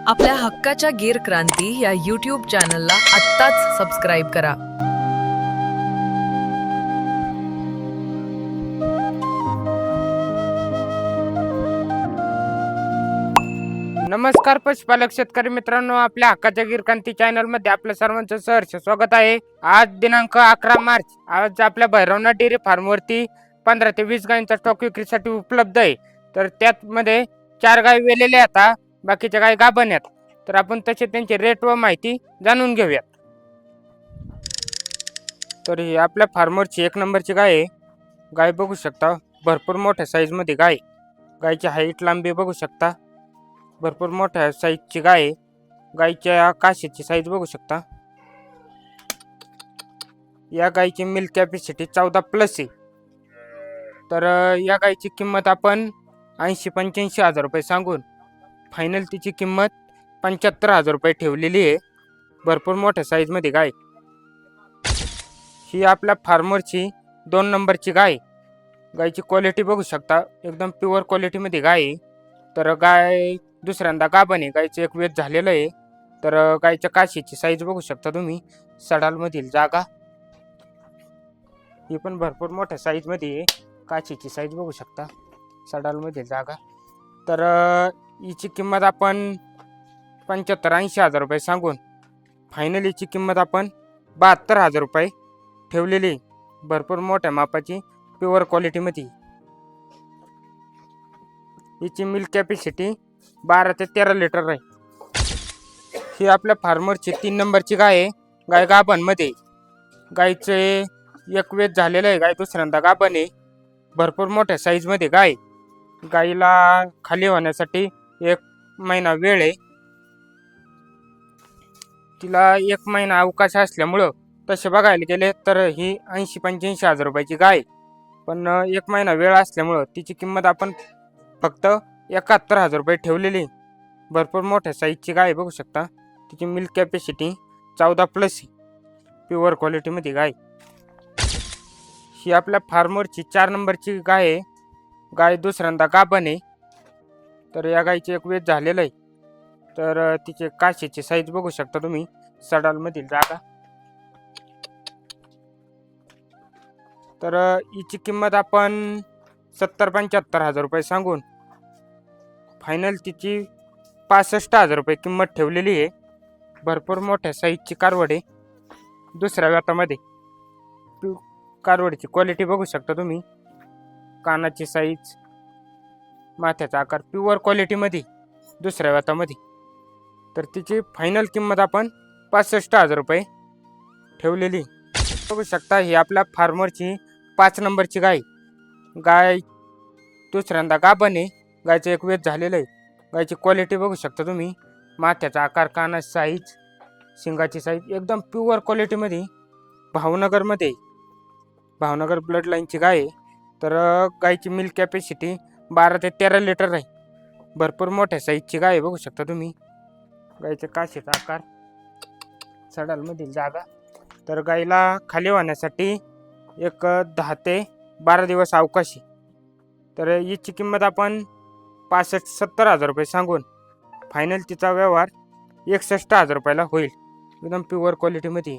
आपल्या हक्काच्या गीर क्रांती या यूट्यूब चॅनलला आत्ताच सबस्क्राईब करा। नमस्कार पशुपालक शेतकरी मित्रांनो, आपल्या हक्काच्या गीर क्रांती चॅनल मध्ये आपल्या सर्वांचं सहर्ष स्वागत आहे। आज दिनांक 11 मार्च। आज आपल्या भैरवनाथ डेअरी फार्म वरती 15 ते 20 गायींचा स्टॉक विक्रीसाठी उपलब्ध आहे। तर त्यात मध्ये 4 गायी वेलेले आहेत, बाकीच्या गायी गाभण आहेत। तर आपण तसे त्यांचे रेट व माहिती जाणून घेऊयात। तर ही आपल्या फार्मरची 1 नंबरची गाय आहे। गाय बघू शकता, भरपूर मोठ्या साईज मध्ये गाय। गायची हाईट लांबी बघू शकता, भरपूर मोठ्या साईजची गाय आहे। गायच्या काशीची साईज बघू शकता। या गायची मिल्क कॅपॅसिटी 14+ आहे। तर या गायची किंमत आपण 80-85 हजार रुपये सांगून फायनल तिची किंमत 75,000 रुपये ठेवलेली आहे। भरपूर मोठ्या साईज मध्ये गाय। ही आपल्या फार्मरची 2 नंबरची गाय। गायची क्वालिटी बघू शकता, एकदम प्युअर क्वालिटी मध्ये गाय आहे। तर गाय दुसऱ्यांदा गाभण आहे, गायचं एक वेद झालेलं आहे। तर गायच्या काशीची साईज बघू शकता तुम्ही, सडाल मधील जागा ही पण भरपूर मोठ्या साईज मध्ये आहे। काशीची साईज बघू शकता, सडाल मधील जागा। तर हिची किंमत आपण 75-80 हजार रुपये सांगून फायनल हिची किंमत आपण 72,000 रुपये ठेवलेली। भरपूर मोठ्या मापाची प्युअर क्वालिटी मध्ये। हिची मिल्क कॅपॅसिटी 12 ते 13 लिटर आहे। ही आपल्या फार्मरची 3 नंबरची गाय आहे। गाय गाभण मध्ये, गायचे एक वेद झालेलं आहे। गाय दुसऱ्यांदा गाभण आहे। भरपूर मोठ्या साईज मध्ये गाय। गायीला खाली होण्यासाठी 1 महिना वेळ आहे। तिला 1 महिना अवकाश असल्यामुळं तसे बघायला गेले तर ही 80-85 हजार रुपयाची गाय। पण 1 महिना वेळ असल्यामुळं तिची किंमत आपण फक्त 71,000 रुपये ठेवलेली। भरपूर मोठ्या साईजची गाय बघू शकता। तिची मिल्क कॅपॅसिटी 14+ प्युअर क्वालिटी मध्ये गाय। ही आपल्या फार्मरची 4 नंबरची गाय आहे। गाय दुसऱ्यांदा गाभण आहे। तर या गायचे एक वेद झालेलं आहे। तर तिचे काशीची साईज बघू शकता तुम्ही, सडाल मधील जागा। तर हिची किंमत आपण 70-75 हजार रुपये सांगून फायनल तिची 65,000 रुपये किंमत ठेवलेली आहे। भरपूर मोठ्या साईजची कारवड आहे। दुसऱ्या व्यातामध्ये कारवडीची क्वालिटी बघू शकता तुम्ही, कानाची साईज, माथ्याचा आकार प्युअर क्वालिटी मध्ये दुसऱ्या व्यातामध्ये। तर तिची फायनल किंमत आपण 65,000 रुपये ठेवलेली बघू शकता। ही आपल्या फार्मरची 5 नंबरची गाय। गाय दुसऱ्यांदा गाभण आहे। गायचं एक वेद झालेलं आहे। गायची क्वालिटी बघू शकता तुम्ही, माथ्याचा आकार, कानाची साईज, शिंगाची साईज एकदम प्युअर क्वालिटी मध्ये भावनगरमध्ये, भावनगर ब्लड लाईनची गाय आहे। तर गायची मिल्क कॅपॅसिटी 12 ते 13 लिटर आहे। भरपूर मोठ्या साईजची गाय बघू शकता तुम्ही। गायच्या काशीचा आकार, सडालमधील जागा। तर गायीला खाली होण्यासाठी एक 10 ते 12 दिवस अवकाश आहे। तर हिची किंमत आपण 65-70 हजार रुपये सांगून फायनल तिचा व्यवहार 61 हजार रुपयाला होईल। एकदम प्युअर क्वालिटी मध्ये।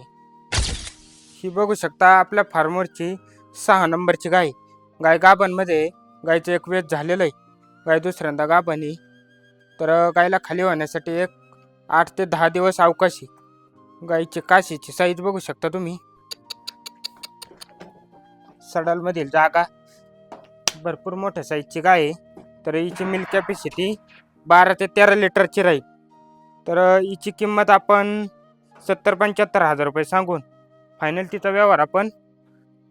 ही बघू शकता आपल्या फार्मरची 6 नंबरची गाय। गाय गाभण मध्ये, गायचं एक वेद झालेलं आहे। गाय दुसऱ्यांदा गाभण आहे। तर गायला खाली होण्यासाठी एक 8 ते 10 दिवस अवकाश आहे। गायची काशीची साईज बघू शकता तुम्ही, सडाल मधील जागा। भरपूर मोठ्या साईजची गाय आहे। तर हिची मिल्क कॅपॅसिटी 12 ते 13 लिटरची राहील। तर हिची किंमत आपण 70-75 हजार रुपये सांगून फायनल तिचा व्यवहार आपण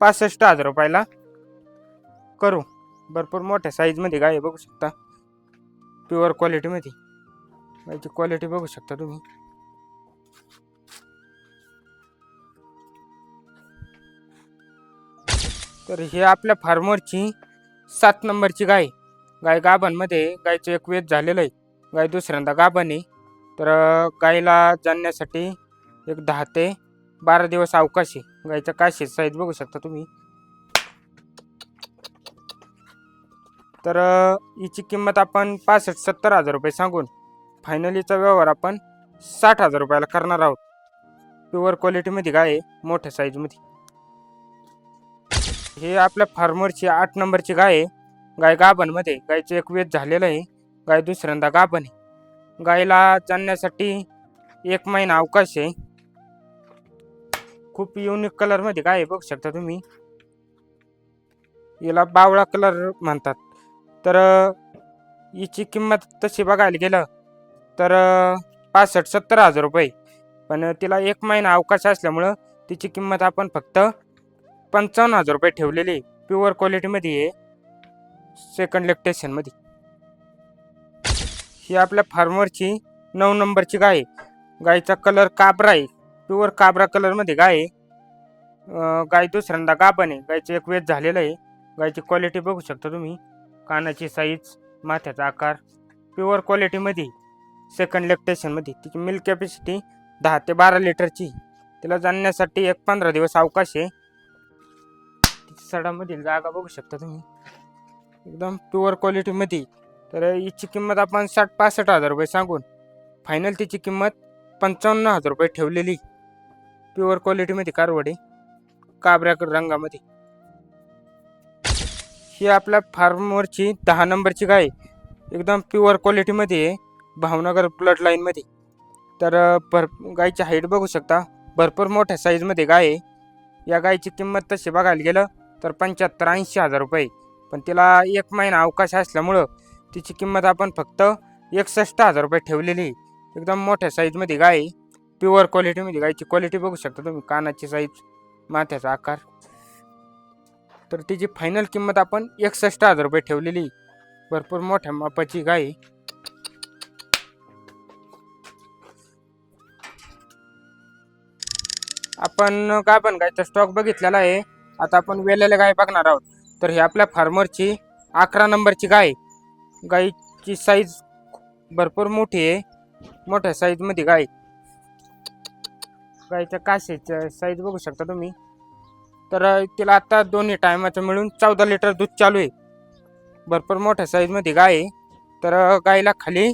65 हजार रुपयाला करू। भरपूर मोठ्या साईज मध्ये गाय बघू शकता, प्युअर क्वालिटी मध्ये। गायची क्वालिटी बघू शकता तुम्ही। तर हे आपल्या फार्मरची 7 नंबरची गाय। गाय गाभण मध्ये, गायचं एक वेद झालेलं आहे। गाय दुसऱ्यांदा गाभण आहे। तर गायला जाण्यासाठी एक 10 ते 12 दिवस अवकाश आहे। गायच्या काशीची साईज बघू शकता तुम्ही। तर हिची किंमत आपण 65-70 हजार रुपये सांगून फायनलीचा व्यवहार आपण 60,000 रुपयाला करणार आहोत. प्युअर क्वालिटीमध्ये गाय आहे, मोठ्या साईजमध्ये. हे आपल्या फार्मरची 8 नंबरची गाय आहे. गाय गाभणमध्ये, गायचं एक वेच झालेलं आहे. गाय दुसऱ्यांदा गाभण आहे. गायला जाण्यासाठी 1 महिना अवकाश आहे. खूप युनिक कलरमध्ये गाय आहे, बघू शकता तुम्ही. याला बावळा कलर म्हणतात. तर हिची किंमत तशी बघायला गेलं तर 65-70 हजार रुपये. पण तिला 1 महिना अवकाश असल्यामुळं तिची किंमत आपण फक्त 55,000 रुपये ठेवलेली आहे. प्युअर क्वालिटीमध्ये आहे, सेकंड लॅक्टेशनमध्ये. ही आपल्या फार्मरची 9 नंबरची गाय आहे. गायचा कलर काबरा आहे, प्युअर काबरा कलरमध्ये गाय आहे. गाय दुसऱ्यांदा गाभण आहे. गायचं एक वेच झालेलं आहे. गायची क्वालिटी बघू शकता तुम्ही. कानाची साईज, माथ्याचा आकार प्युअर क्वालिटीमध्ये, सेकंड लॅक्टेशनमध्ये. तिची मिल्क कॅपॅसिटी 10 ते 12 लिटरची. तिला जाणण्यासाठी 15 दिवस अवकाश आहे. सडामधील जागा बघू शकता तुम्ही, एकदम प्युअर क्वालिटीमध्ये. तर हिची किंमत आपण 60-65 हजार रुपये सांगून फायनल तिची किंमत 55,000 रुपये ठेवलेली. प्युअर क्वालिटीमध्ये कारवडे, काबऱ्या रंगामध्ये. ही आपल्या फार्मवरची 10 नंबरची गाय, एकदम प्युअर क्वालिटीमध्ये आहे, भावनगर ब्लड लाईनमध्ये. तर गायची हाईट बघू शकता, भरपूर मोठ्या साईजमध्ये गाय आहे. या गायची किंमत तशी बघायला गेलं तर 75-80 हजार रुपये. पण तिला 1 महिना अवकाश असल्यामुळं तिची किंमत आपण फक्त 61 हजार रुपये ठेवलेली. एकदम मोठ्या साईजमध्ये गाय आहे, प्युअर क्वालिटीमध्ये. गायची क्वालिटी बघू शकता तुम्ही, कानाची साईज, माथ्याचा आकार. तर तिची फायनल किंमत आपण 61 हजार रुपये ठेवलेली. भरपूर मोठ्या मापाची गाय आहे. आपण गाभण गायचा स्टॉक बघितलेला आहे. आता आपण वेलेल्या गाय बघणार आहोत. तर ही आपल्या फार्मरची 11 नंबरची गाय. गायची साईज भरपूर मोठी आहे, मोठ्या साईजमध्ये गाय. गायच्या काशीची साईज बघू शकता तुम्ही. तर तिला आता दोन्ही टायमाचं मिळून 14 लिटर दूध चालू आहे. भरपूर मोठ्या साईजमध्ये गाय आहे. तर गायला खाली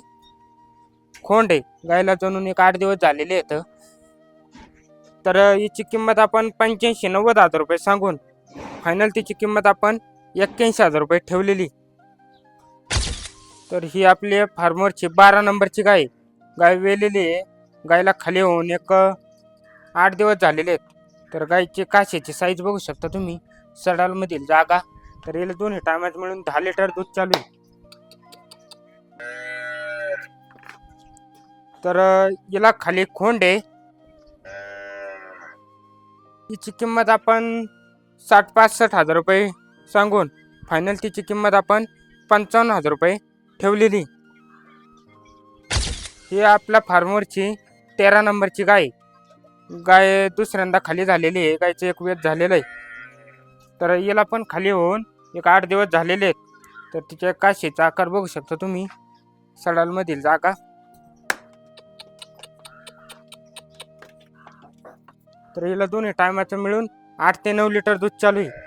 खोंड आहे. गायला जणून एक 8 दिवस झालेले आहेत. तर हिची किंमत आपण 85-90 हजार रुपये सांगून फायनल तिची किंमत आपण 81 हजार रुपये ठेवलेली. तर ही आपली फार्मरची 12 नंबरची गाय. गाय वेलेली आहे. गायला खाली होऊन एक 8 दिवस झालेले आहेत. तर गायची काशीची साईज बघू शकता तुम्ही, सडालमधील जागा. तर याला दोन्ही टायमात मिळून 10 लिटर दूध चालू आहे. तर याला खाली खोंड आहे. हिची किंमत आपण 60-65 हजार रुपये सांगून फायनल तिची किंमत आपण 55 हजार रुपये ठेवलेली. ही आपल्या फार्मरची 13 नंबरची गाय. गाय दुसऱ्यांदा खाली झालेली आहे. गायचं एक वेच झालेलं आहे. तर याला पण खाली होऊन एक 8 दिवस झालेले आहेत. तर तिच्या काशीचा आकार बघू शकता तुम्ही, सडालमधील जागा. तर हिला दोन्ही टायमाचं मिळून 8 ते 9 लिटर दूध चालू आहे.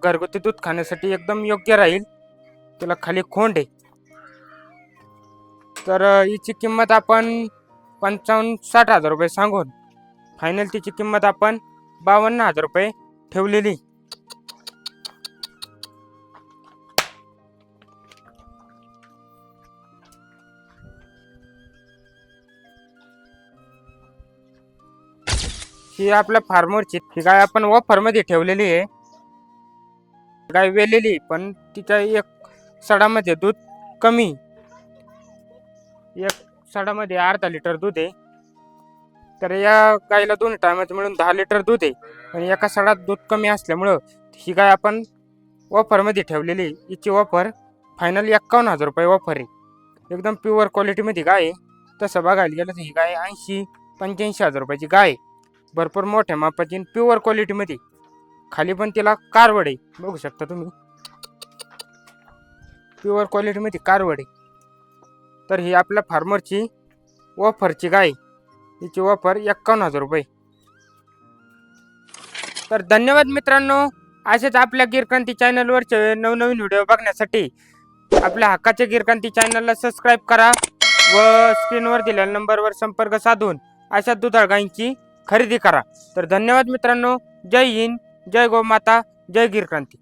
घरगुती दूध खाण्यासाठी एकदम योग्य राहील. तिला खाली खोंड आहे. तर हिची किंमत आपण 55-60 हजार रुपये सांगून फायनल तिची किंमत आपण 52 हजार रुपये ठेवलेली. ही आपल्या फार्मरची ही गाय आपण ऑफरमध्ये ठेवलेली आहे. गाय वेलेली, पण तिच्या एक सडामध्ये दूध कमी. एक सडामध्ये अर्धा लिटर दूध आहे. तर या गायला दोन्ही टायमाचं मिळून 10 लिटर दूध आहे. आणि एका सडात दूध कमी असल्यामुळं ही गाय आपण ऑफरमध्ये ठेवलेली. हिची ऑफर फायनल 51 हजार रुपये ऑफर आहे. एकदम प्युअर क्वालिटीमध्ये गाय आहे. तसं बघायला गेलं तर ही गाय 80-85 हजार रुपयाची गाय आहे. भरपूर मोठ्या मापाची, प्युअर क्वालिटीमध्ये. खाली पण तिला कारवड आहे, बघू शकता तुम्ही, प्युअर क्वालिटीमध्ये कारवड आहे. तर ही आपल्या फार्मरची ऑफरची गाय. हिची ऑफर 51 हजार रुपये. तर धन्यवाद मित्रांनो. असेच आपल्या गिरक्रांती चॅनलवरचे नवनवीन व्हिडिओ बघण्यासाठी आपल्या हक्काच्या गिरकांती चॅनलला सबस्क्राईब करा व स्क्रीनवर दिलेल्या नंबरवर संपर्क साधून अशा दुधाळ गायींची खरेदी करा. तर धन्यवाद मित्रांनो. जय हिंद, जय गोमाता, जय गिरक्रांती.